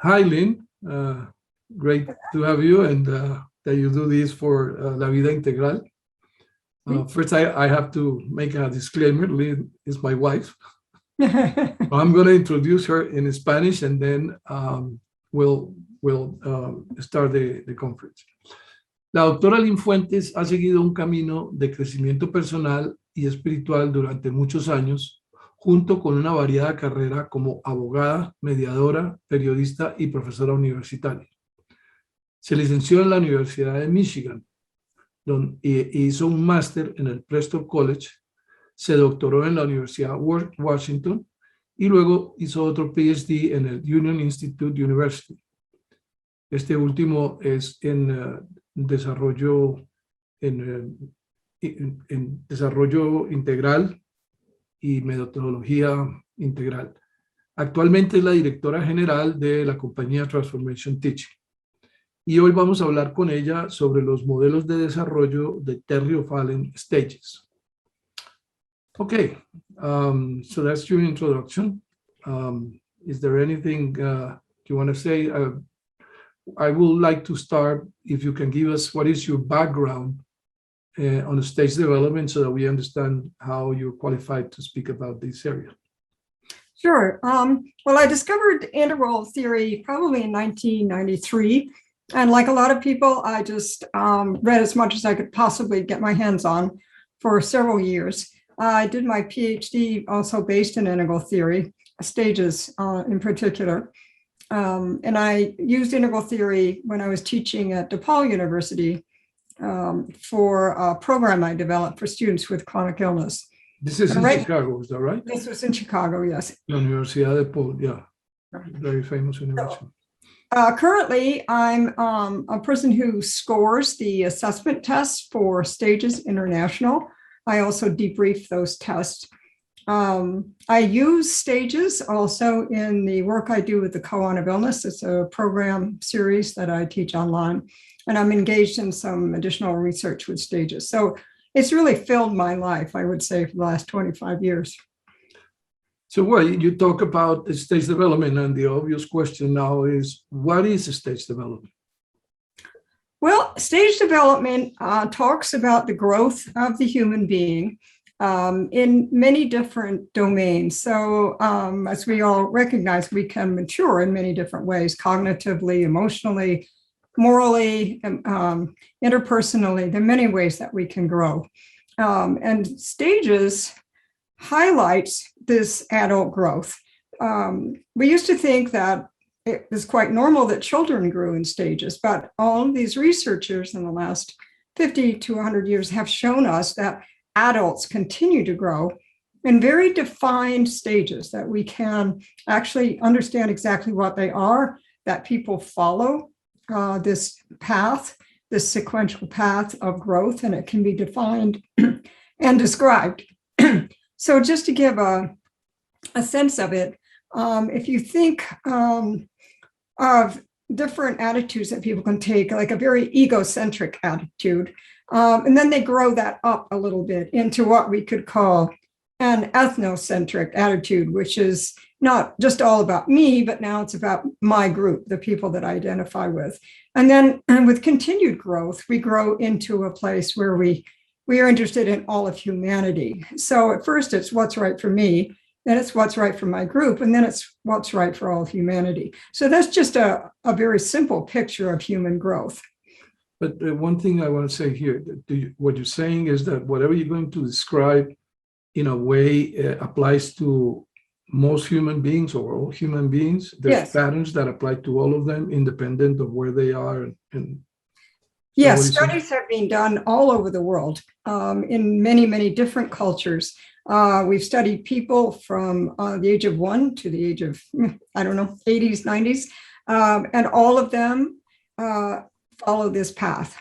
Hi, Lynn. Great to have you and that you do this for La Vida Integral. First, I have to make a disclaimer. Lynn is my wife. I'm going to introduce her in Spanish and then we'll start the conference. La doctora Lynn Fuentes ha seguido un camino de crecimiento personal y espiritual durante muchos años, junto con una variada carrera como abogada, mediadora, periodista y profesora universitaria. Se licenció en la Universidad de Michigan, donde hizo un máster en el Preston College, se doctoró en la Universidad de Washington y luego hizo otro PhD en el Union Institute University. Este último es en desarrollo integral y metodología integral. Actualmente es la directora general de la compañía Transformation Teaching. Y hoy vamos a hablar con ella sobre los modelos de desarrollo de Terrier-Fallen Stages. Okay, so that's your introduction. Is there anything you want to say? I would like to start, if you can give us what is your background on the stage development so that we understand how you're qualified to speak about this area. Sure. Well, I discovered integral theory probably in 1993. And like a lot of people, I just read as much as I could possibly get my hands on for several years. I did my PhD also based in integral theory, stages in particular. And I used integral theory when I was teaching at DePaul University for a program I developed for students with chronic illness. This is in Chicago, is that right? This was in Chicago, yes. La Universidad de DePaul, yeah. Very famous university. Currently, I'm a person who scores the assessment tests for Stages International. I also debrief those tests. I use Stages also in the work I do with the Koan of Illness. It's a program series that I teach online, and I'm engaged in some additional research with Stages. So it's really filled my life, I would say, for the last 25 years. So well, you talk about the stage development, and the obvious question now is, what is stage development? Well, stage development talks about the growth of the human being in many different domains. So as we all recognize, we can mature in many different ways, cognitively, emotionally, morally, interpersonally. There are many ways that we can grow. And stages highlights this adult growth. We used to think that it was quite normal that children grew in stages, but all of these researchers in the last 50 to 100 years have shown us that adults continue to grow in very defined stages, that we can actually understand exactly what they are, that people follow this path, this sequential path of growth, and it can be defined and described. So just to give a sense of it, if you think of different attitudes that people can take, like a very egocentric attitude, and then they grow that up a little bit into what we could call an ethnocentric attitude, which is not just all about me, but now it's about my group, the people that I identify with. And then with continued growth, we grow into a place where we are interested in all of humanity. So at first it's what's right for me, then it's what's right for my group, and then it's what's right for all of humanity. So that's just a very simple picture of human growth. But one thing I want to say here, what you're saying is that whatever you're going to describe in a way applies to most human beings or all human beings. There's Yes. patterns that apply to all of them, independent of where they are. And Yes, studies have been done all over the world in many, many different cultures. We've studied people from the age of 1 to the age of, 80s, 90s, and all of them follow this path.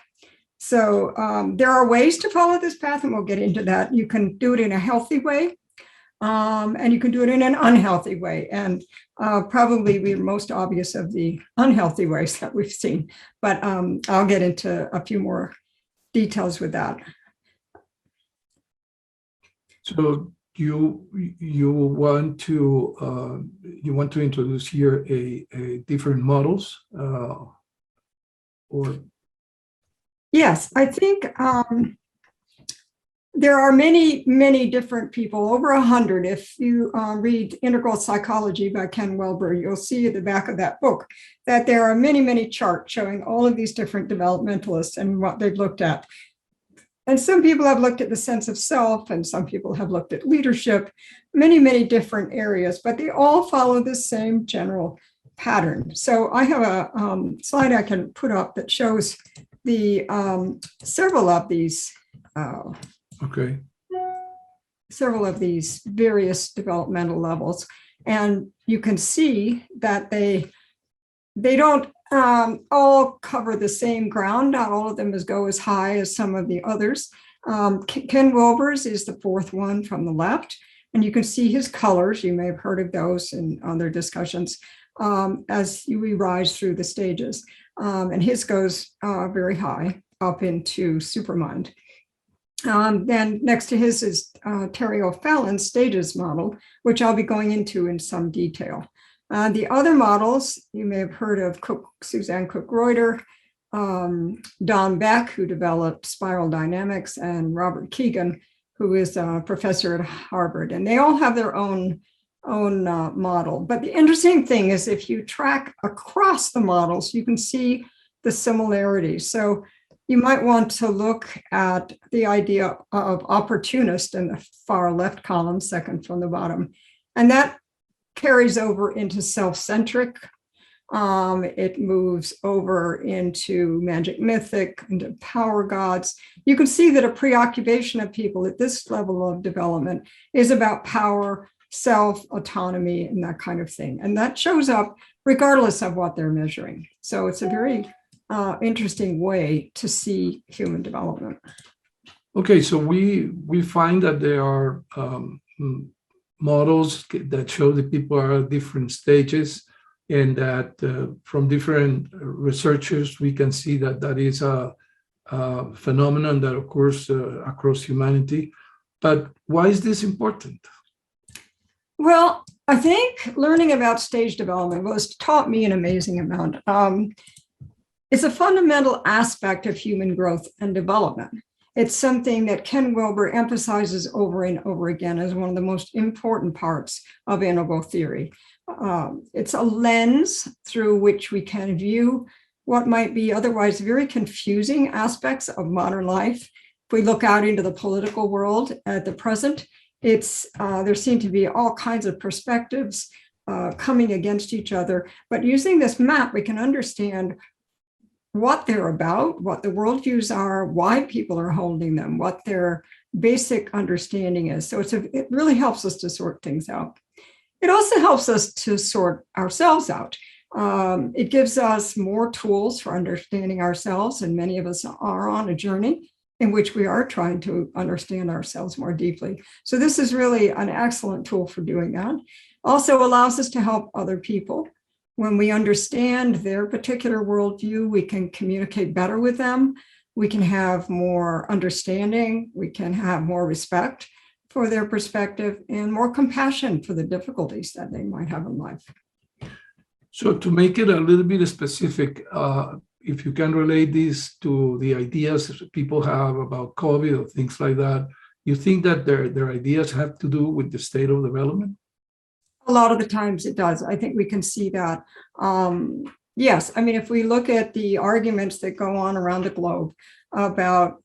So there are ways to follow this path, and we'll get into that. You can do it in a healthy way, and you can do it in an unhealthy way. And probably we're most obvious of the unhealthy ways that we've seen. But I'll get into a few more details with that. So you want to introduce here a different models, or Yes, I think there are many, many different people, over 100. If you read Integral Psychology by Ken Wilber, you'll see at the back of that book that there are many, many charts showing all of these different developmentalists and what they've looked at. And some people have looked at the sense of self, and some people have looked at leadership, many, many different areas, but they all follow the same general pattern. So I have a slide I can put up that shows the several of these various developmental levels, and you can see that they don't all cover the same ground. Not all of them go as high as some of the others. Ken Wilber's is the fourth one from the left, and you can see his colors. You may have heard of those in other discussions as we rise through the stages. And his goes very high up into Supermind. Then next to his is Terry O'Fallon's stages model, which I'll be going into in some detail. The other models, you may have heard of Suzanne Cook-Reuter, Don Beck, who developed spiral dynamics, and Robert Keegan, who is a professor at Harvard. And they all have their own model. But the interesting thing is if you track across the models, you can see the similarities. So you might want to look at the idea of opportunist in the far left column, second from the bottom. And that carries over into self-centric. It moves over into magic mythic, into power gods. You can see that a preoccupation of people at this level of development is about power, self, autonomy, and that kind of thing. And that shows up regardless of what they're measuring. So it's a very interesting way to see human development. okay, so we find that there are models that show that people are at different stages, and that from different researchers, we can see that that is a phenomenon that occurs across humanity. But why is this important? Well, I think learning about stage development was taught me an amazing amount. It's a fundamental aspect of human growth and development. It's something that Ken Wilber emphasizes over and over again as one of the most important parts of integral theory. It's a lens through which we can view what might be otherwise very confusing aspects of modern life. If we look out into the political world at the present, there seem to be all kinds of perspectives coming against each other. But using this map, we can understand what they're about, what the worldviews are, why people are holding them, what their basic understanding is. So it really helps us to sort things out. It also helps us to sort ourselves out. It gives us more tools for understanding ourselves, and many of us are on a journey in which we are trying to understand ourselves more deeply. So this is really an excellent tool for doing that. Also allows us to help other people. When we understand their particular worldview, we can communicate better with them. We can have more understanding. We can have more respect for their perspective and more compassion for the difficulties that they might have in life. So to make it a little bit specific, if you can relate this to the ideas people have about COVID or things like that, you think that their ideas have to do with the state of development? A lot of the times it does. I think we can see that. Yes, I mean, if we look at the arguments that go on around the globe about,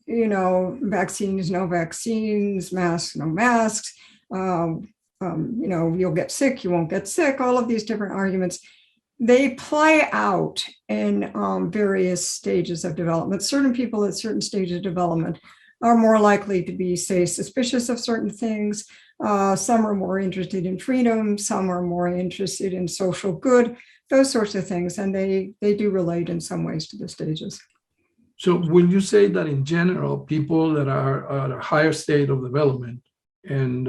vaccines, no vaccines, masks, no masks, you'll get sick, you won't get sick, all of these different arguments, they play out in various stages of development. Certain people at certain stages of development are more likely to be, say, suspicious of certain things. Some are more interested in freedom, some are more interested in social good, those sorts of things. And they do relate in some ways to the stages. So when you say that in general, people that are at a higher state of development and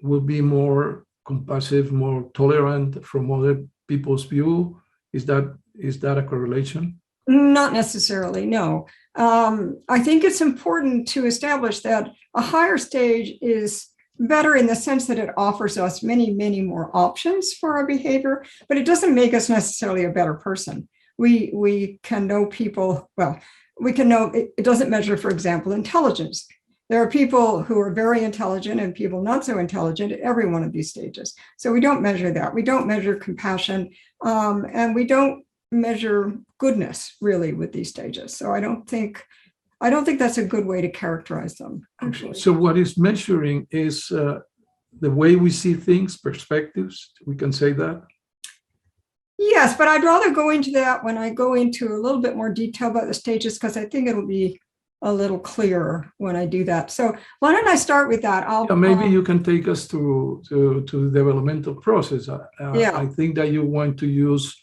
will be more compassionate, more tolerant from other people's view, is that a correlation? Not necessarily, no. I think it's important to establish that a higher stage is better in the sense that it offers us many, many more options for our behavior, but it doesn't make us necessarily a better person. We can know people, well, we can know, it doesn't measure, for example, intelligence. There are people who are very intelligent and people not so intelligent at every one of these stages. So we don't measure that. We don't measure compassion, and we don't measure goodness really with these stages. So I don't think that's a good way to characterize them, actually. So what is measuring is the way we see things, perspectives. We can say that. Yes, but I'd rather go into that when I go into a little bit more detail about the stages, because I think it'll be a little clearer when I do that. So why don't I start with that? Maybe you can take us to the developmental process. I think that you want to use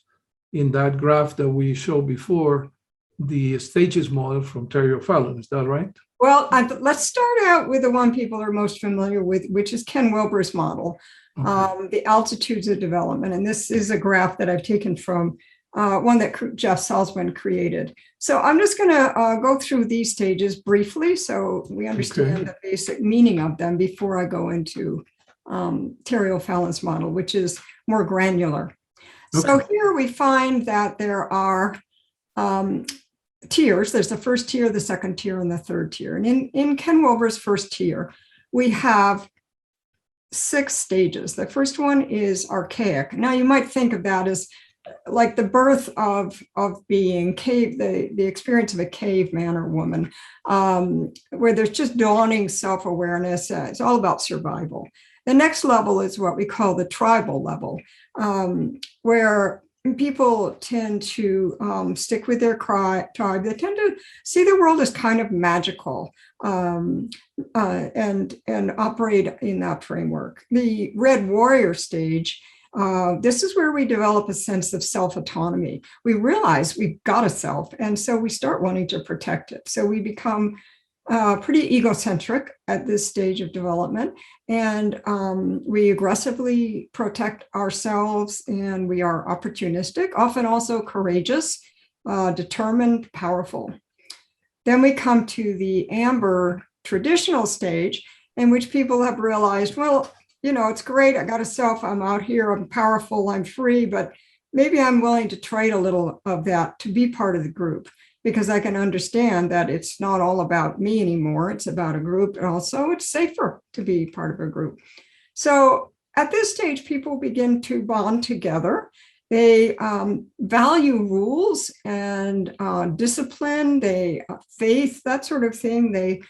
in that graph that we showed before the stages model from Terry O'Fallon. Is that right? Well, let's start out with the one people are most familiar with, which is Ken Wilber's model, the altitudes of development. And this is a graph that I've taken from one that Jeff Salzman created. So I'm just going to go through these stages briefly so we understand the basic meaning of them before I go into Terry O'Fallon's model, which is more granular. Okay. So here we find that there are tiers. There's the first tier, the second tier, and the third tier. And in Ken Wilber's first tier, we have 6 stages. The first one is archaic. Now you might think of that as like the birth of being the experience of a caveman or woman, where there's just dawning self-awareness. It's all about survival. The next level is what we call the tribal level, where people tend to stick with their tribe. They tend to see the world as kind of magical and operate in that framework. The red warrior stage, this is where we develop a sense of self-autonomy. We realize we've got a self, and so we start wanting to protect it. So we become pretty egocentric at this stage of development, and we aggressively protect ourselves, and we are opportunistic, often also courageous, determined, powerful. Then we come to the amber traditional stage, in which people have realized, well, you know, it's great, I got a self, I'm out here, I'm powerful, I'm free, but maybe I'm willing to trade a little of that to be part of the group, because I can understand that it's not all about me anymore, it's about a group, and also it's safer to be part of a group. So at this stage, people begin to bond together. They value rules and discipline, faith, that sort of thing. They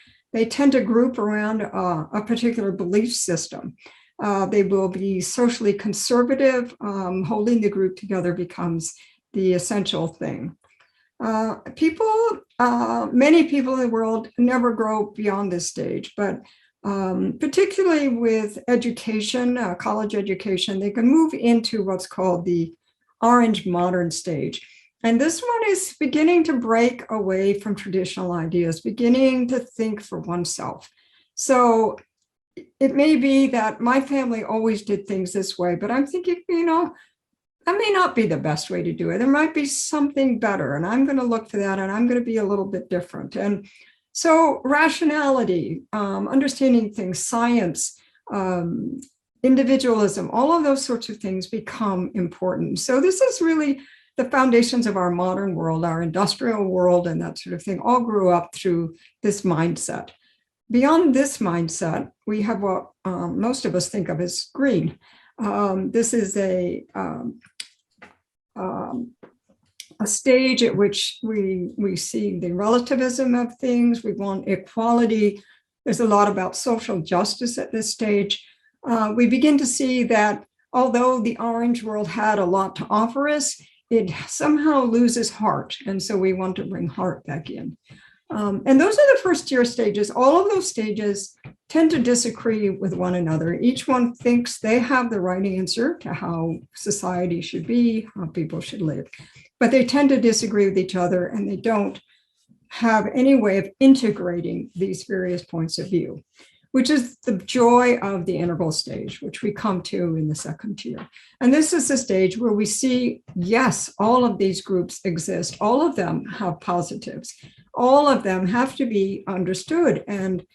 tend to group around a particular belief system. They will be socially conservative. Holding the group together becomes the essential thing. Many people in the world never grow beyond this stage, but particularly with education, college education, they can move into what's called the orange modern stage. And this one is beginning to break away from traditional ideas, beginning to think for oneself. So it may be that my family always did things this way, but I'm thinking, you know, that may not be the best way to do it. There might be something better, and I'm going to look for that, and I'm going to be a little bit different. And so rationality, understanding things, science, individualism, all of those sorts of things become important. So this is really the foundations of our modern world, our industrial world, and that sort of thing all grew up through this mindset. Beyond this mindset, we have what most of us think of as green. This is a stage at which we see the relativism of things. We want equality. There's a lot about social justice at this stage. We begin to see that although the orange world had a lot to offer us, it somehow loses heart. And so we want to bring heart back in. And those are the first tier stages. All of those stages tend to disagree with one another. Each one thinks they have the right answer to how society should be, how people should live. But they tend to disagree with each other, and they don't have any way of integrating these various points of view. which is the joy of the integral stage, which we come to in the second tier. And this is the stage where we see, yes, all of these groups exist. All of them have positives. All of them have to be understood, and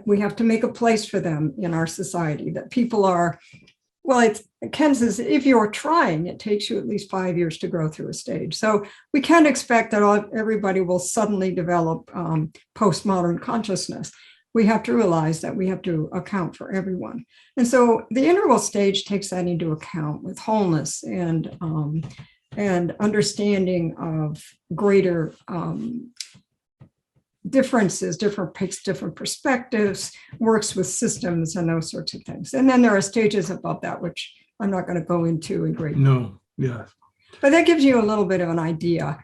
we have to make a place for them in our society, that people are, well, Ken says, if you're trying, it takes you at least 5 years to grow through a stage. So we can't expect that everybody will suddenly develop postmodern consciousness. We have to realize that we have to account for everyone. And so the integral stage takes that into account with wholeness and understanding of greater differences, takes different perspectives, works with systems and those sorts of things. And then there are stages above that, which I'm not going to go into in great detail. No, yeah. But that gives you a little bit of an idea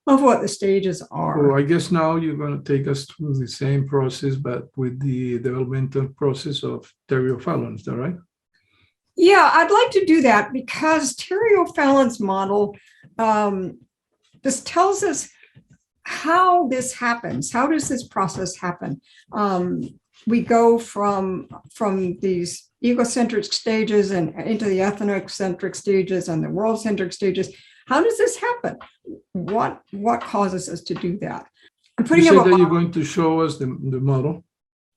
of what the stages are. So I guess now you're going to take us through the same process, but with the developmental process of Terry O'Fallon, is that right? Yeah, I'd like to do that because Terry O'Fallon's model, this tells us how this happens. How does this process happen? We go from these egocentric stages and into the ethnocentric stages and the world-centric stages. How does this happen? What causes us to do that? I'm putting You up said a that you're going to show us the model.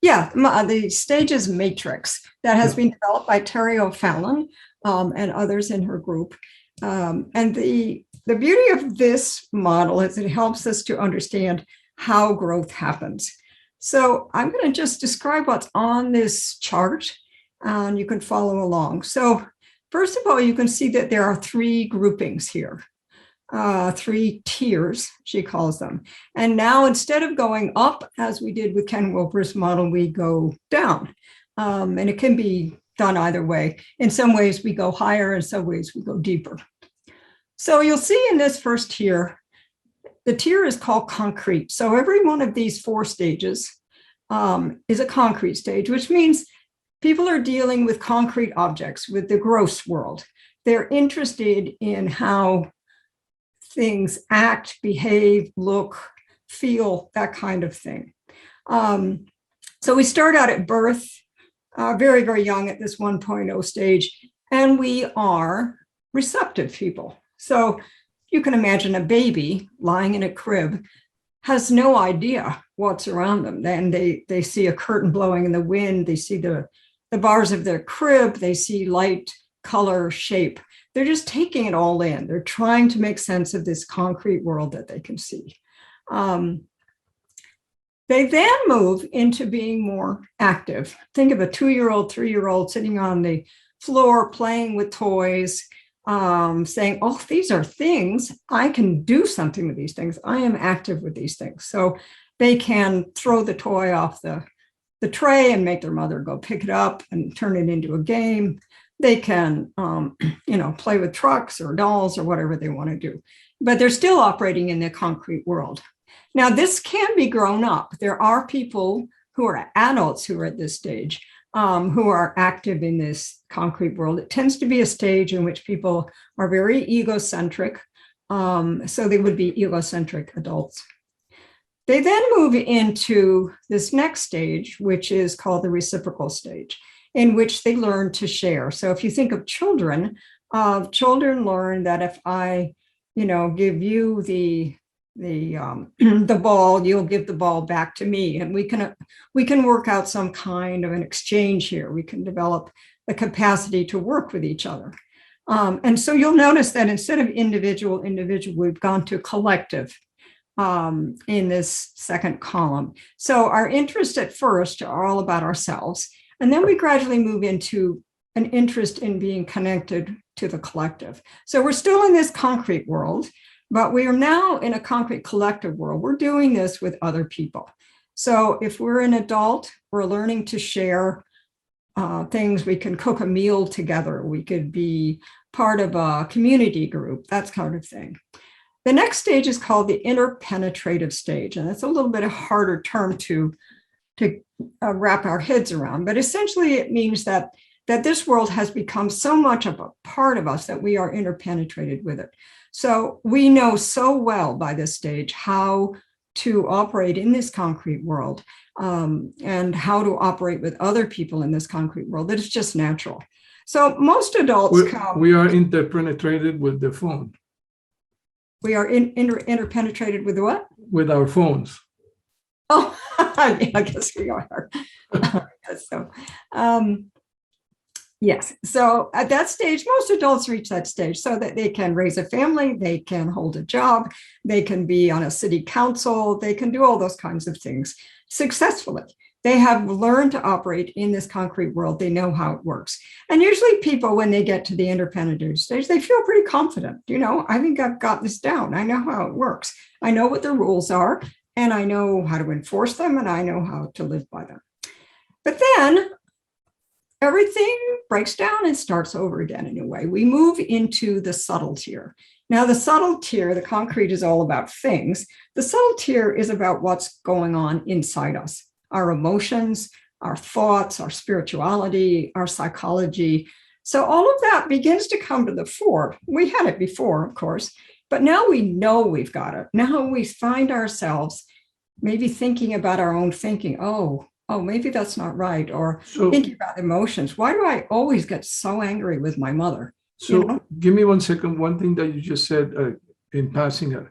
Yeah, the stages matrix that has been developed by Terry O'Fallon and others in her group. And the beauty of this model is it helps us to understand how growth happens. So I'm going to just describe what's on this chart, and you can follow along. So first of all, you can see that there are 3 groupings here, 3 tiers, she calls them. And now instead of going up, as we did with Ken Wilber's model, we go down. And it can be done either way. In some ways, we go higher. In some ways, we go deeper. So you'll see in this first tier, the tier is called concrete. So every one of these 4 stages is a concrete stage, which means people are dealing with concrete objects, with the gross world. They're interested in how things act, behave, look, feel, that kind of thing. So we start out at birth, very, very young at this 1.0 stage, and we are receptive people. So you can imagine a baby lying in a crib has no idea what's around them. Then they see a curtain blowing in the wind, they see the bars of their crib, they see light, color, shape. They're just taking it all in. They're trying to make sense of this concrete world that they can see. They then move into being more active. Think of a 2-year-old, 3-year-old sitting on the floor playing with toys, saying, oh, these are things. I can do something with these things. I am active with these things. So they can throw the toy off the tray and make their mother go pick it up and turn it into a game. They can, play with trucks or dolls or whatever they want to do, but they're still operating in the concrete world. Now, this can be grown up. There are people who are adults who are at this stage, who are active in this concrete world. It tends to be a stage in which people are very egocentric. So they would be egocentric adults. They then move into this next stage, which is called the reciprocal stage, in which they learn to share. So if you think of children, children learn that if I, give you the ball, you'll give the ball back to me, and we can work out some kind of an exchange here. We can develop the capacity to work with each other. And so you'll notice that instead of individual, we've gone to collective in this second column. So our interests at first are all about ourselves. And then we gradually move into an interest in being connected to the collective. So we're still in this concrete world, but we are now in a concrete collective world. We're doing this with other people. So if we're an adult, we're learning to share things. We can cook a meal together. We could be part of a community group, that kind of thing. The next stage is called the interpenetrative stage, and that's a little bit a harder term to wrap our heads around. But essentially, it means that this world has become so much of a part of us that we are interpenetrated with it. So we know so well by this stage how to operate in this concrete world. and how to operate with other people in this concrete world, that it's just natural. So most adults we are interpenetrated with the phone. We are interpenetrated with what? With our phones. Oh, I guess we are. So, yes. So at that stage, most adults reach that stage so that they can raise a family, they can hold a job, they can be on a city council, they can do all those kinds of things successfully. They have learned to operate in this concrete world. They know how it works. And usually people, when they get to the independent stage, they feel pretty confident. I think I've got this down. I know how it works. I know what the rules are, and I know how to enforce them, and I know how to live by them. But then everything breaks down and starts over again in a way. We move into the subtle tier. Now, the subtle tier, the concrete is all about things. The subtle tier is about what's going on inside us. Our emotions, our thoughts, our spirituality, our psychology. So all of that begins to come to the fore. We had it before, of course, but now we know we've got it. Now we find ourselves maybe thinking about our own thinking. Oh, maybe that's not right. Or thinking about emotions. Why do I always get so angry with my mother? So give me 1 second. One thing that you just said in passing.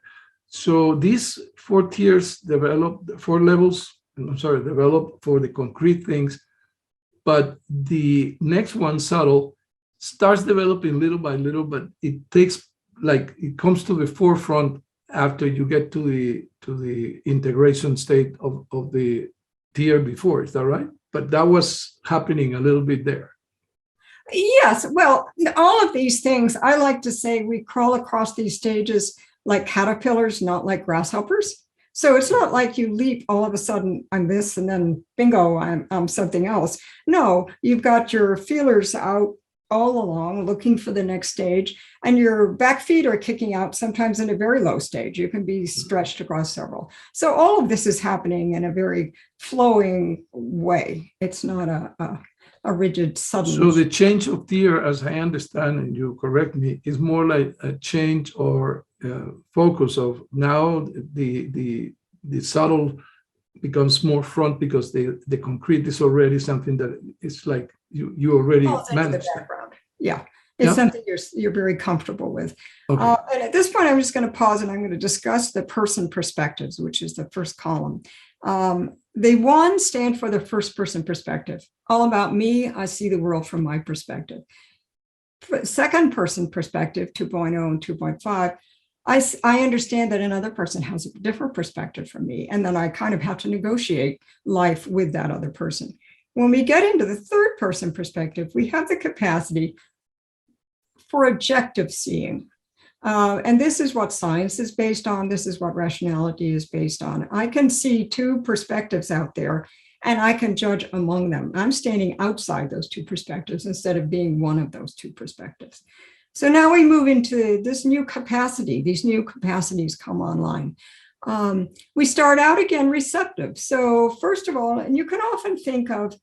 So these 4 tiers develop, 4 levels, develop for the concrete things, but the next one, subtle, starts developing little by little, but it takes, it comes to the forefront after you get to the integration state of the tier before. Is that right? But that was happening a little bit there. Yes. Well, all of these things, I like to say we crawl across these stages like caterpillars, not like grasshoppers. So it's not like you leap all of a sudden, I'm this, and then bingo, I'm something else. No, you've got your feelers out all along looking for the next stage, and your back feet are kicking out sometimes in a very low stage. You can be stretched across several. So all of this is happening in a very flowing way. It's not a rigid sudden. So the change of tier, as I understand, and you correct me, is more like a change or focus of now the subtle becomes more front because the concrete is already something that it's like you already managed. Yeah, it's something you're very comfortable with. Okay. And at this point, I'm just going to pause and I'm going to discuss the person perspectives, which is the first column. The one stand for the first person perspective. All about me, I see the world from my perspective. Second person perspective, 2.0 and 2.5, I understand that another person has a different perspective from me, and then I kind of have to negotiate life with that other person. When we get into the third person perspective, we have the capacity for objective seeing. And this is what science is based on. This is what rationality is based on. I can see 2 perspectives out there, and I can judge among them. I'm standing outside those 2 perspectives instead of being one of those 2 perspectives. So now we move into this new capacity. These new capacities come online. We start out again receptive. So first of all, and you can often think of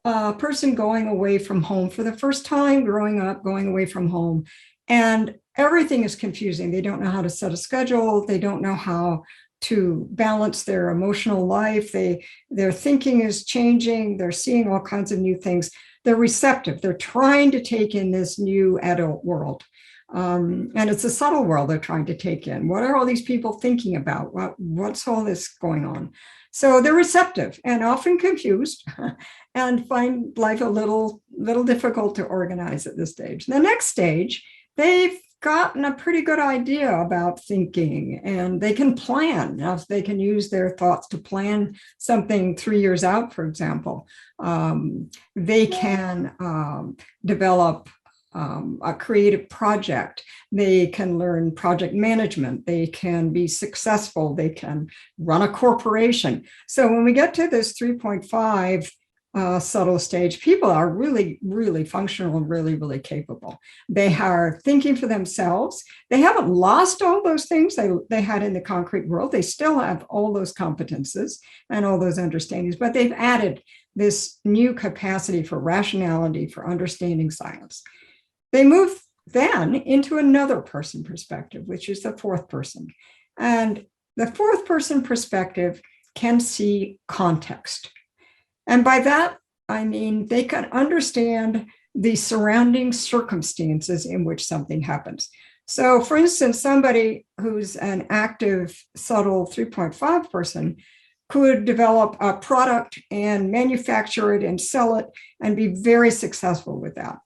a person going away from home for the first time, growing up, going away from home, and everything is confusing. They don't know how to set a schedule. They don't know how to balance their emotional life. Their thinking is changing. They're seeing all kinds of new things. They're receptive. They're trying to take in this new adult world. And it's a subtle world they're trying to take in. What are all these people thinking about? What's all this going on? So they're receptive and often confused and find life a little difficult to organize at this stage. The next stage, they've gotten a pretty good idea about thinking, and they can plan. Now, they can use their thoughts to plan something 3 years out, for example. They can develop a creative project. They can learn project management. They can be successful. They can run a corporation. So when we get to this 3.5 subtle stage, people are really, really functional and really, really capable. They are thinking for themselves. They haven't lost all those things they had in the concrete world. They still have all those competences and all those understandings, but they've added this new capacity for rationality, for understanding science. They move then into another person perspective, which is the fourth person. And the fourth person perspective can see context. And by that, I mean, they can understand the surrounding circumstances in which something happens. So for instance, somebody who's an active, subtle 3.5 person could develop a product and manufacture it and sell it and be very successful with that.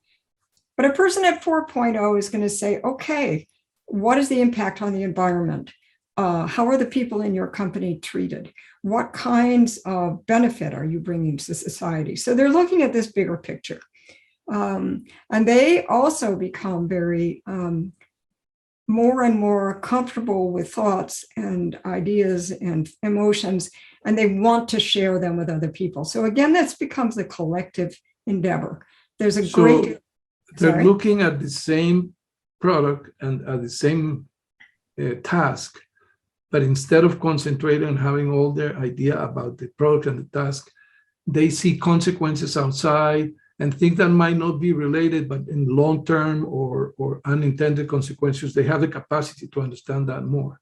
But a person at 4.0 is going to say, okay, what is the impact on the environment? How are the people in your company treated? What kinds of benefit are you bringing to society? So they're looking at this bigger picture. And they also become very more and more comfortable with thoughts and ideas and emotions, and they want to share them with other people. So again, this becomes a collective endeavor. There's a great... They're looking at the same product and at the same task, but instead of concentrating on having all their idea about the product and the task, they see consequences outside and things that might not be related, but in long term or unintended consequences, they have the capacity to understand that more.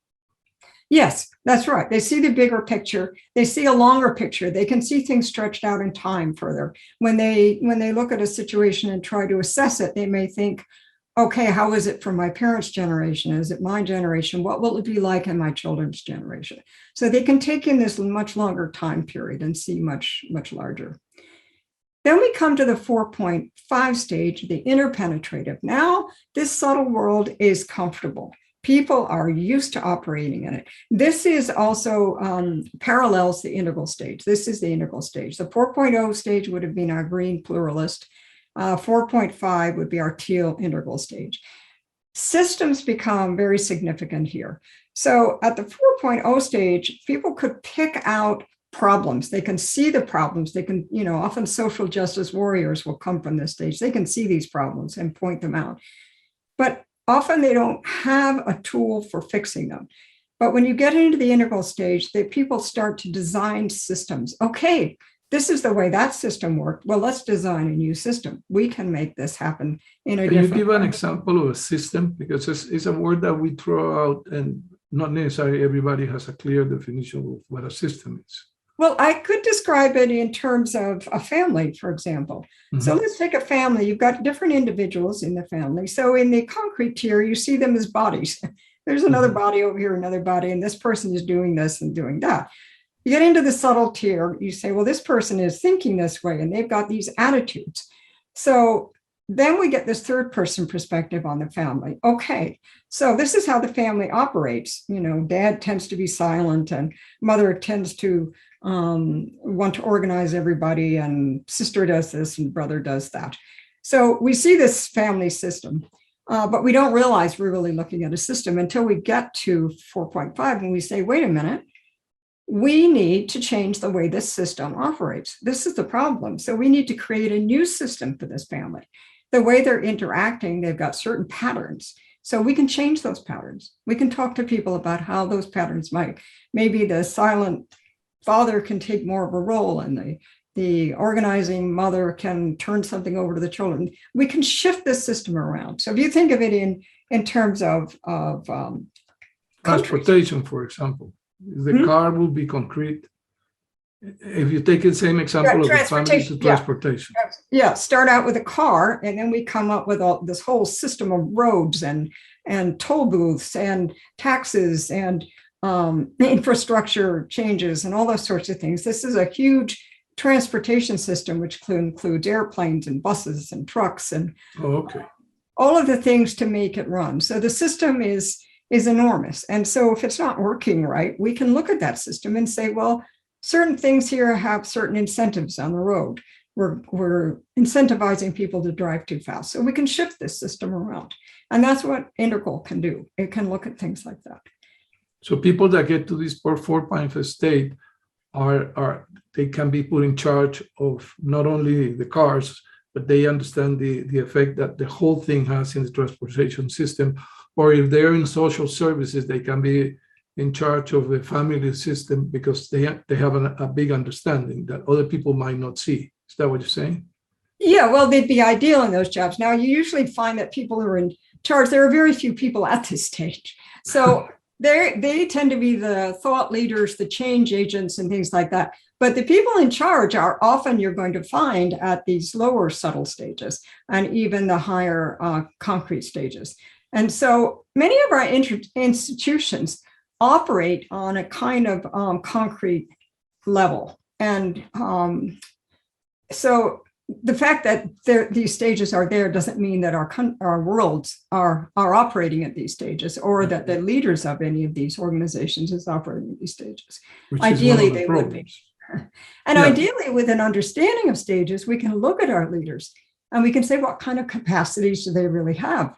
Yes, that's right. They see the bigger picture. They see a longer picture. They can see things stretched out in time further. When they look at a situation and try to assess it, they may think, okay, how is it for my parents' generation? Is it my generation? What will it be like in my children's generation? So they can take in this much longer time period and see much, much larger. Then we come to the 4.5 stage, the interpenetrative. Now, this subtle world is comfortable. People are used to operating in it. This is also parallels the integral stage. This is the integral stage. The 4.0 stage would have been our green pluralist. 4.5 would be our teal integral stage. Systems become very significant here. So at the 4.0 stage, people could pick out problems. They can see the problems. They can, often social justice warriors will come from this stage. They can see these problems and point them out. But often they don't have a tool for fixing them. But when you get into the integral stage, people start to design systems. Okay, this is the way that system worked. Well, let's design a new system. We can make this happen in a different way. Can you give an example of a system? Because it's a word that we throw out and not necessarily everybody has a clear definition of what a system is. Well, I could describe it in terms of a family, for example. Mm-hmm. So let's take a family. You've got different individuals in the family. So in the concrete tier, you see them as bodies. There's another body over here, another body, and this person is doing this and doing that. You get into the subtle tier, you say, well, this person is thinking this way, and they've got these attitudes. So then we get this third person perspective on the family. Okay, so this is how the family operates. Dad tends to be silent, and mother tends to want to organize everybody, and sister does this and brother does that. So we see this family system, but we don't realize we're really looking at a system until we get to 4.5 and we say, wait a minute, we need to change the way this system operates. This is the problem. So we need to create a new system for this family. The way they're interacting, they've got certain patterns. So we can change those patterns. We can talk to people about how those patterns might. Maybe the silent father can take more of a role, and the organizing mother can turn something over to the children. We can shift this system around. So if you think of it in terms of transportation, for example, the car will be concrete. If you take the same example of the family to transportation. Yeah, start out with a car, and then we come up with this whole system of roads and toll booths and taxes and infrastructure changes and all those sorts of things. This is a huge transportation system, which includes airplanes and buses and trucks and all of the things to make it run. So the system is enormous. And so if it's not working right, we can look at that system and say, well, certain things here have certain incentives on the road. We're incentivizing people to drive too fast. So we can shift this system around. And that's what integral can do. It can look at things like that. So people that get to this 4.5 state they can be put in charge of not only the cars, but they understand the effect that the whole thing has in the transportation system. Or if they're in social services, they can be in charge of the family system because they have a big understanding that other people might not see. Is that what you're saying? Yeah, well, they'd be ideal in those jobs. Now, you usually find that people who are in charge, there are very few people at this stage. So they tend to be the thought leaders, the change agents, and things like that. But the people in charge are often you're going to find at these lower subtle stages and even the higher concrete stages. And so many of our institutions operate on a kind of concrete level. And so the fact that these stages are there doesn't mean that our worlds are operating at these stages, or that the leaders of any of these organizations is operating at these stages. Which Ideally, is one of the they would be. problems. And Yeah. ideally, with an understanding of stages, we can look at our leaders and we can say, what kind of capacities do they really have?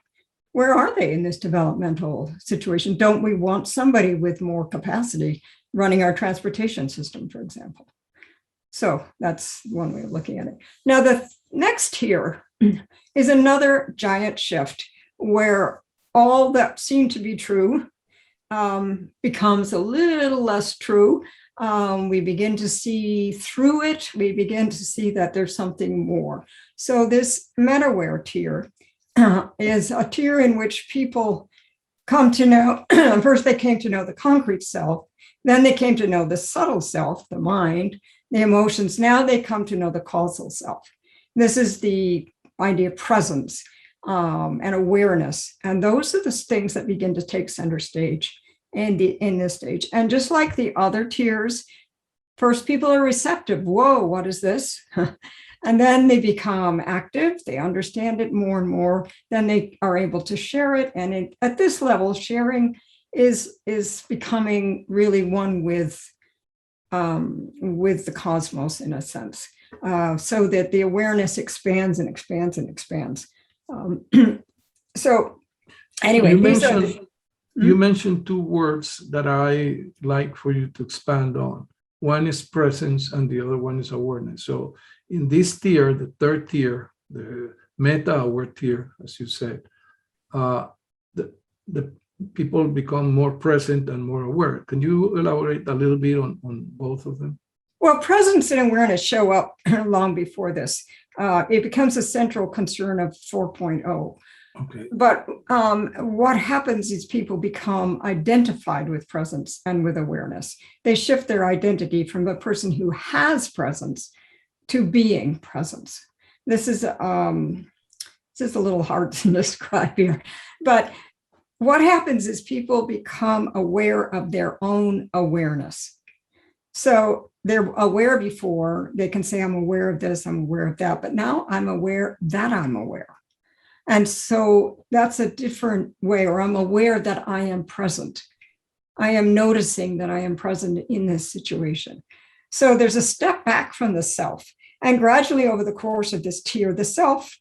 Where are they in this developmental situation? Don't we want somebody with more capacity running our transportation system, for example? So that's one way of looking at it. Now, the next tier is another giant shift where all that seemed to be true becomes a little less true. We begin to see through it. We begin to see that there's something more. So this meta-aware tier is a tier in which people come to know, first they came to know the concrete self, then they came to know the subtle self, the mind, the emotions. Now they come to know the causal self. This is the idea of presence and awareness. And those are the things that begin to take center stage in this stage. And just like the other tiers, first people are receptive. Whoa, what is this? And then they become active. They understand it more and more. Then they are able to share it. And at this level, sharing is becoming really one with the cosmos in a sense, so that the awareness expands and expands and expands. So anyway, you mentioned two words that I like for you to expand on. One is presence and the other one is awareness. So in this tier, the third tier, the meta-aware tier, as you said, the people become more present and more aware. Can you elaborate a little bit on both of them? Well, presence and awareness show up long before this. It becomes a central concern of 4.0. Okay. But what happens is people become identified with presence and with awareness. They shift their identity from the person who has presence to being presence. This is a little hard to describe here, but what happens is people become aware of their own awareness. So they're aware before, they can say, I'm aware of this, I'm aware of that, but now I'm aware that I'm aware. And so that's a different way, or I'm aware that I am present. I am noticing that I am present in this situation. So there's a step back from the self. And gradually over the course of this tier, the self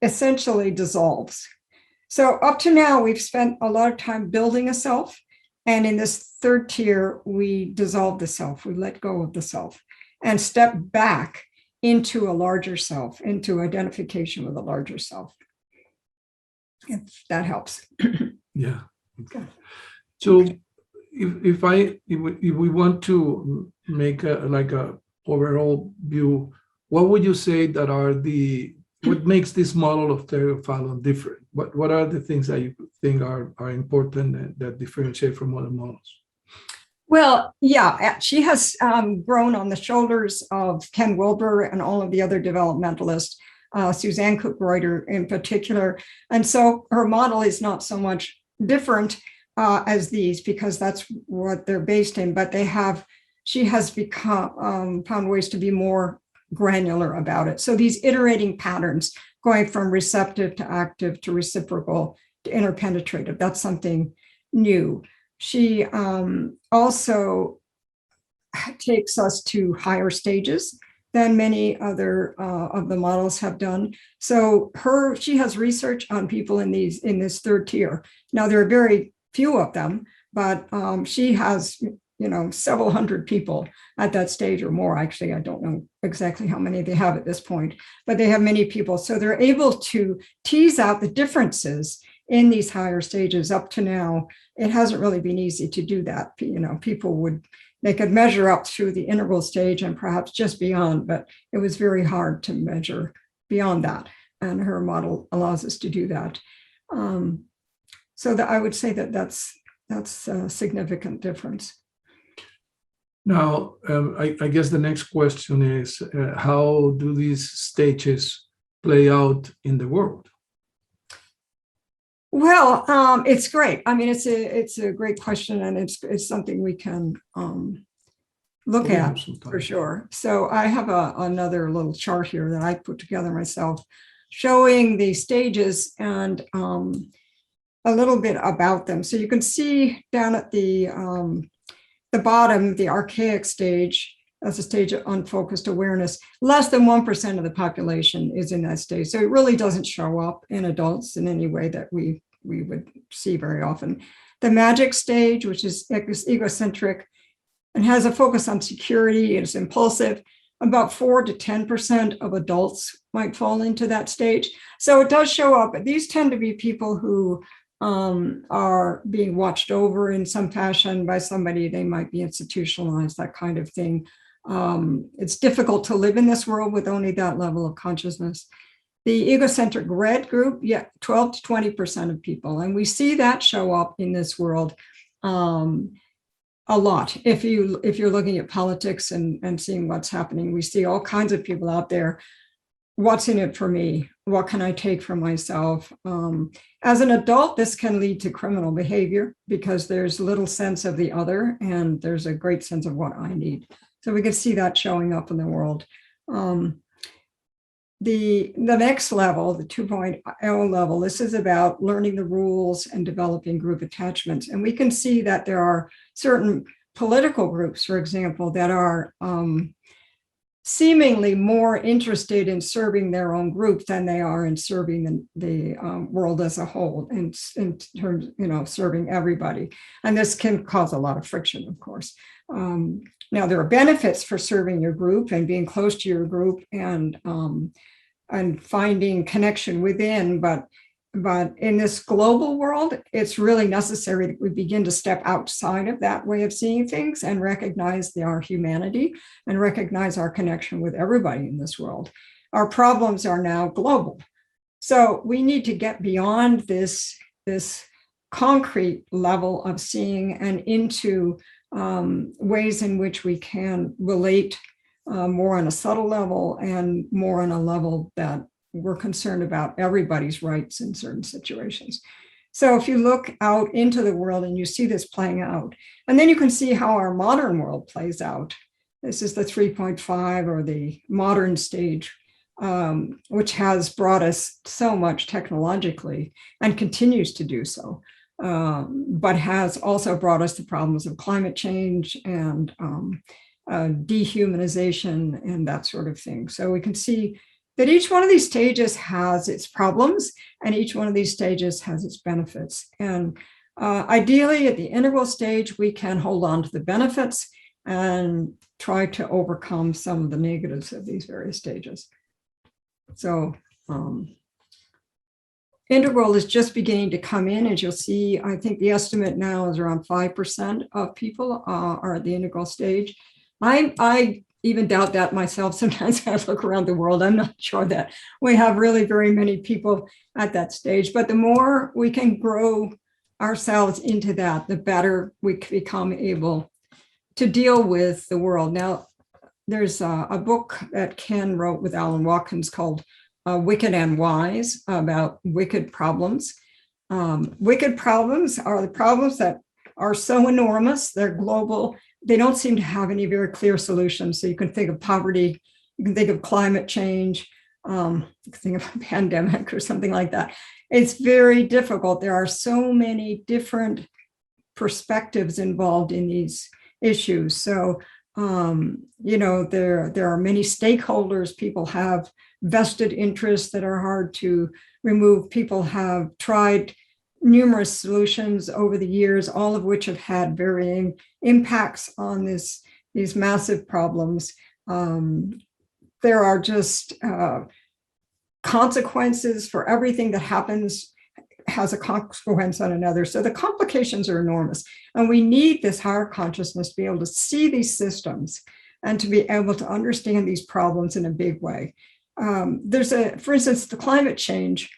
essentially dissolves. So up to now, we've spent a lot of time building a self. And in this third tier, we dissolve the self, we let go of the self and step back into a larger self, into identification with a larger self. If that helps. Yeah. Okay. So if we want to make a overall view, what would you say that are what makes this model of Fallon different? What are the things that you think are important and that differentiate from other models? Well, yeah, she has grown on the shoulders of Ken Wilber and all of the other developmentalists, Suzanne Cook-Reuter in particular. And so her model is not so much different as these, because that's what they're based in, but she has found ways to be more granular about it. So these iterating patterns going from receptive to active to reciprocal to interpenetrative, that's something new. She also takes us to higher stages than many other of the models have done. So she has research on people in this third tier. Now there are very few of them, but she has several hundred people at that stage or more. Actually, I don't know exactly how many they have at this point, but they have many people. So they're able to tease out the differences in these higher stages. Up to now, it hasn't really been easy to do that. They could measure up through the integral stage and perhaps just beyond, but it was very hard to measure beyond that. And her model allows us to do that. So that I would say that's that's a significant difference. Now, I guess the next question is, how do these stages play out in the world? Well, it's great. I mean, it's a great question, and it's something we can look at for sure. So I have another little chart here that I put together myself, showing the stages and a little bit about them. So you can see down at the bottom, the archaic stage. That's a stage of unfocused awareness. Less than 1% of the population is in that stage. So it really doesn't show up in adults in any way that we would see very often. The magic stage, which is egocentric and has a focus on security, it's impulsive. About 4 to 10% of adults might fall into that stage. So it does show up. These tend to be people who are being watched over in some fashion by somebody. They might be institutionalized, that kind of thing. It's difficult to live in this world with only that level of consciousness. The egocentric red group, 12 to 20% of people. And we see that show up in this world a lot. If you're looking at politics and seeing what's happening, we see all kinds of people out there. What's in it for me? What can I take for myself? As an adult, this can lead to criminal behavior because there's little sense of the other and there's a great sense of what I need. So we can see that showing up in the world. The next level, the 2.0 level, this is about learning the rules and developing group attachments. And we can see that there are certain political groups, for example, that are seemingly more interested in serving their own group than they are in serving the world as a whole, in terms, serving everybody. And this can cause a lot of friction, of course. Now, there are benefits for serving your group and being close to your group and finding connection within, but in this global world, it's really necessary that we begin to step outside of that way of seeing things and recognize our humanity and recognize our connection with everybody in this world. Our problems are now global. So we need to get beyond this concrete level of seeing and into ways in which we can relate more on a subtle level and more on a level that we're concerned about everybody's rights in certain situations. So if you look out into the world and you see this playing out, and then you can see how our modern world plays out. This is the 3.5 or the modern stage, which has brought us so much technologically and continues to do so, but has also brought us the problems of climate change and dehumanization and that sort of thing. So we can see that each one of these stages has its problems and each one of these stages has its benefits. And ideally at the integral stage, we can hold on to the benefits and try to overcome some of the negatives of these various stages. So integral is just beginning to come in. As you'll see, I think the estimate now is around 5% of people are at the integral stage. I even doubt that myself. Sometimes I look around the world, I'm not sure that we have really very many people at that stage. But the more we can grow ourselves into that, the better we become able to deal with the world. Now, there's a book that Ken wrote with Alan Watkins called Wicked and Wise about wicked problems. Wicked problems are the problems that are so enormous, they're global, they don't seem to have any very clear solutions. So you can think of poverty, you can think of climate change, you can think of a pandemic or something like that. It's very difficult. There are so many different perspectives involved in these issues. So, there are many stakeholders. People have vested interests that are hard to remove. People have tried numerous solutions over the years, all of which have had varying impacts on these massive problems. There are just consequences for everything that happens has a consequence on another. So the complications are enormous. And we need this higher consciousness to be able to see these systems and to be able to understand these problems in a big way. For instance, the climate change.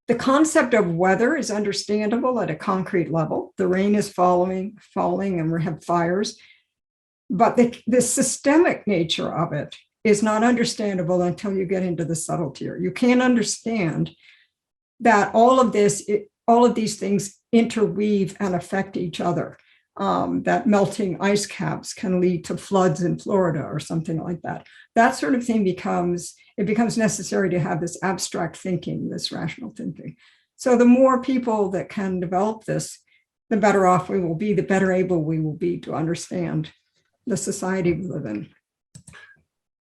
The concept of weather is understandable at a concrete level. The rain is falling, and we have fires. But the systemic nature of it is not understandable until you get into the subtlety. You can't understand that all of these things interweave and affect each other. That melting ice caps can lead to floods in Florida or something like that. That sort of thing becomes necessary to have this abstract thinking, this rational thinking. So the more people that can develop this, the better off we will be, the better able we will be to understand the society we live in.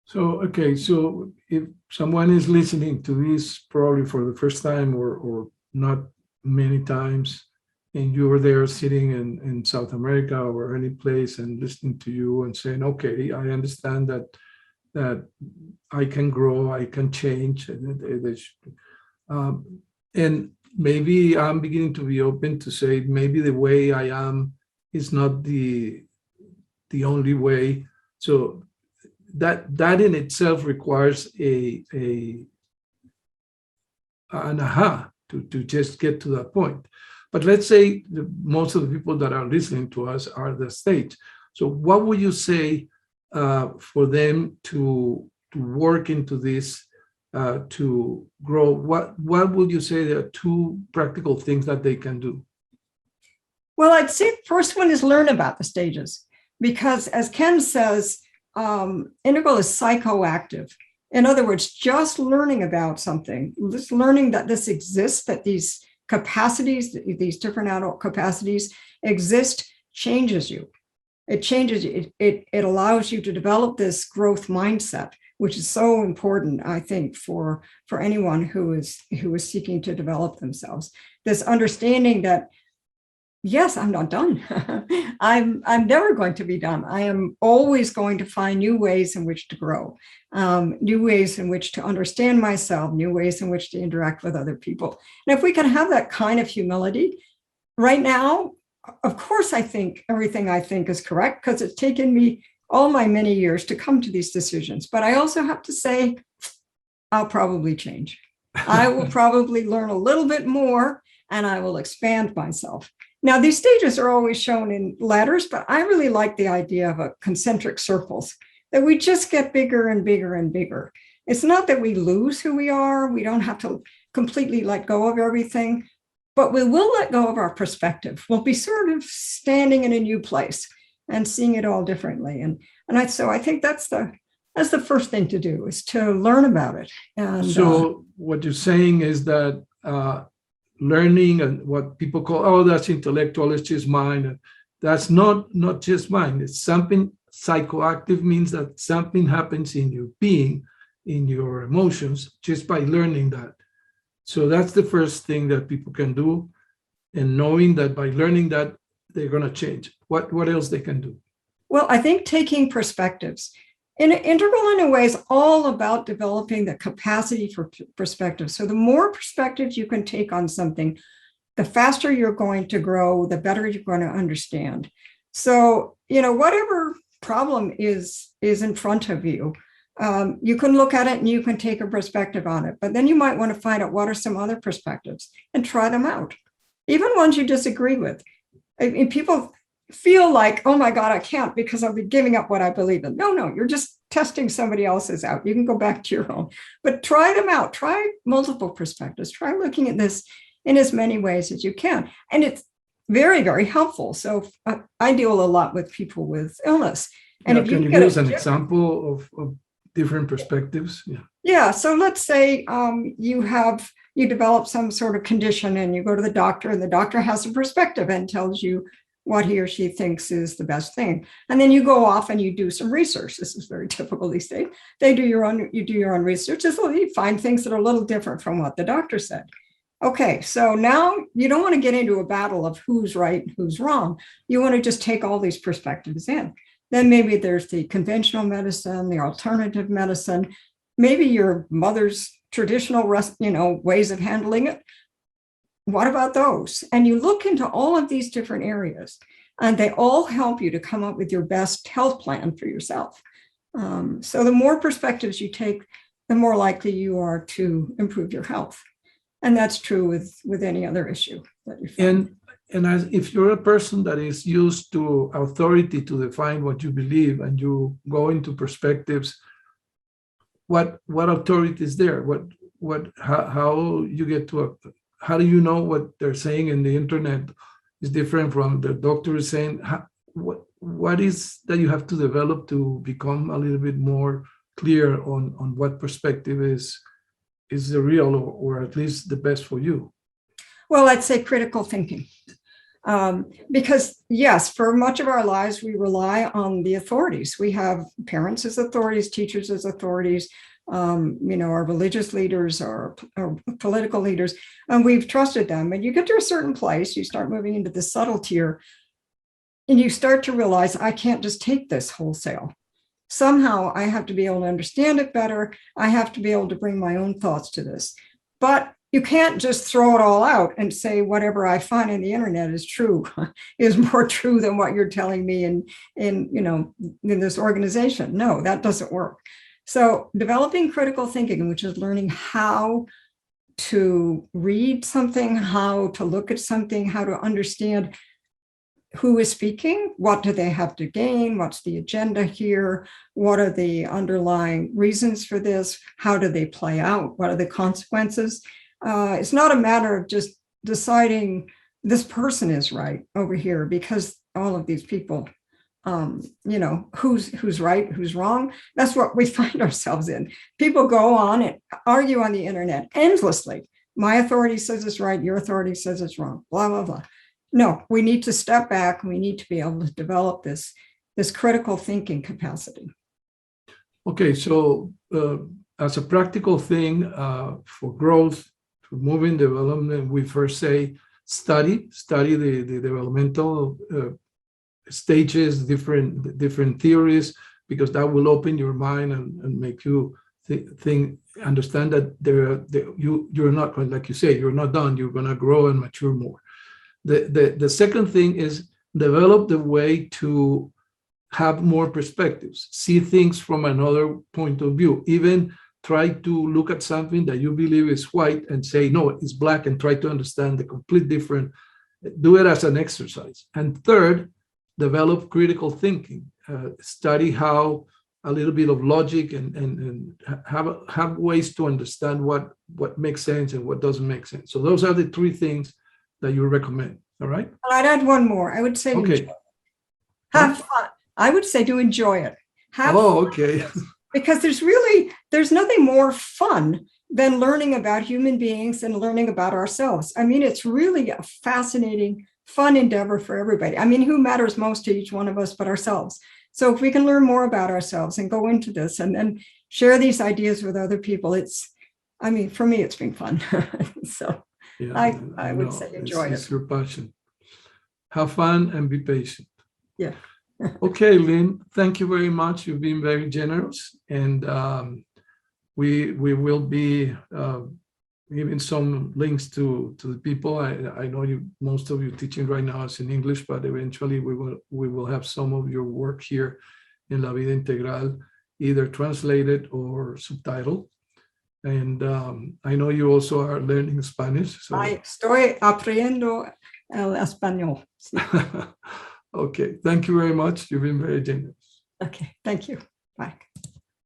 So, okay, so if someone is listening to this probably for the first time or not many times, and you're there sitting in South America or any place and listening to you and saying, okay, I understand that I can grow, I can change. And maybe I'm beginning to be open to say, maybe the way I am is not the only way. So that in itself requires an aha to just get to that point. But let's say most of the people that are listening to us are the stage. So what would you say for them to work into this, to grow? What would you say are two practical things that they can do? Well, I'd say the first one is learn about the stages, because as Ken says, integral is psychoactive. In other words, just learning about something, just learning that this exists, that these capacities, these different adult capacities exist, changes you. It changes you. It allows you to develop this growth mindset, which is so important, I think, for anyone who is seeking to develop themselves. This understanding that, yes, I'm not done. I'm never going to be done. I am always going to find new ways in which to grow, new ways in which to understand myself, new ways in which to interact with other people. And if we can have that kind of humility, right now, of course, I think everything I think is correct because it's taken me all my many years to come to these decisions. But I also have to say, I'll probably change. I will probably learn a little bit more and I will expand myself. Now, these stages are always shown in ladders, but I really like the idea of a concentric circles, that we just get bigger and bigger and bigger. It's not that we lose who we are. We don't have to completely let go of everything, but we will let go of our perspective. We'll be sort of standing in a new place and seeing it all differently. So I think that's the first thing to do, is to learn about it. And so what you're saying is that learning and what people call, oh, that's intellectual, it's just mind. That's not just mind. It's something psychoactive, means that something happens in your being, in your emotions, just by learning that. So that's the first thing that people can do, and knowing that by learning that, they're going to change. What else they can do? Well, I think taking perspectives. Integral, in a way, is all about developing the capacity for perspective. So the more perspectives you can take on something, the faster you're going to grow, the better you're going to understand. So, whatever problem is in front of you, you can look at it and you can take a perspective on it. But then you might want to find out what are some other perspectives and try them out, even ones you disagree with. I mean, people feel like, oh my God, I can't because I'll be giving up what I believe in. No, you're just testing somebody else's out. You can go back to your own, but try them out. Try multiple perspectives. Try looking at this in as many ways as you can. And it's very, very helpful. So I deal a lot with people with illness. And if can you give us an example of different perspectives? Yeah. So let's say you develop some sort of condition and you go to the doctor, and the doctor has a perspective and tells you what he or she thinks is the best thing. And then you go off and you do some research. This is very typical these days. You do your own research. You find things that are a little different from what the doctor said. Okay, so now you don't want to get into a battle of who's right and who's wrong. You want to just take all these perspectives in. Then maybe there's the conventional medicine, the alternative medicine, maybe your mother's traditional, ways of handling it. What about those? And you look into all of these different areas, and they all help you to come up with your best health plan for yourself. So the more perspectives you take, the more likely you are to improve your health. And that's true with any other issue that you find. And if you're a person that is used to authority to define what you believe, and you go into perspectives, what authority is there? How you get to how do you know what they're saying in the internet is different from the doctor is saying? What is that you have to develop to become a little bit more clear on what perspective is the real, or at least the best for you? Well, I'd say critical thinking. Because yes, for much of our lives, we rely on the authorities. We have parents as authorities, teachers as authorities, our religious leaders, our political leaders, and we've trusted them. And you get to a certain place, you start moving into the subtle tier, and you start to realize, I can't just take this wholesale. Somehow I have to be able to understand it better. I have to be able to bring my own thoughts to this. But you can't just throw it all out and say whatever I find in the internet is true, is more true than what you're telling me in this organization. No, that doesn't work. So developing critical thinking, which is learning how to read something, how to look at something, how to understand who is speaking, what do they have to gain, what's the agenda here, what are the underlying reasons for this, how do they play out, what are the consequences. It's not a matter of just deciding this person is right over here, because all of these people, who's right, who's wrong. That's what we find ourselves in. People go on and argue on the internet endlessly. My authority says it's right, your authority says it's wrong, blah, blah, blah. No, we need to step back. We need to be able to develop this critical thinking capacity. Okay, so as a practical thing for growth, for moving development, we first say study the developmental stages, different theories, because that will open your mind and make you understand that you're not, like you say, you're not done. You're going to grow and mature more. The second thing is develop the way to have more perspectives, see things from another point of view, even try to look at something that you believe is white and say, no, it's black, and try to understand the complete different, do it as an exercise. And third, develop critical thinking, study how a little bit of logic and have ways to understand what makes sense and what doesn't make sense. So those are the three things that you recommend. All right. I'd add one more. I would say, okay. Have fun. I would say to enjoy it. Okay. Because there's nothing more fun than learning about human beings and learning about ourselves. I mean, it's really a fascinating, fun endeavor for everybody. I mean, who matters most to each one of us but ourselves? So if we can learn more about ourselves and go into this and then share these ideas with other people, for me, it's been fun. So yeah, I would say enjoy it. It's your passion. Have fun and be patient. Yeah. Okay, Lynn, thank you very much. You've been very generous, and we will be giving some links to the people. I know most of you teaching right now is in English, but eventually we will have some of your work here in La Vida Integral, either translated or subtitled. And I know you also are learning Spanish. So. Estoy aprendiendo el español. Okay, thank you very much. You've been very generous. Okay, thank you. Bye.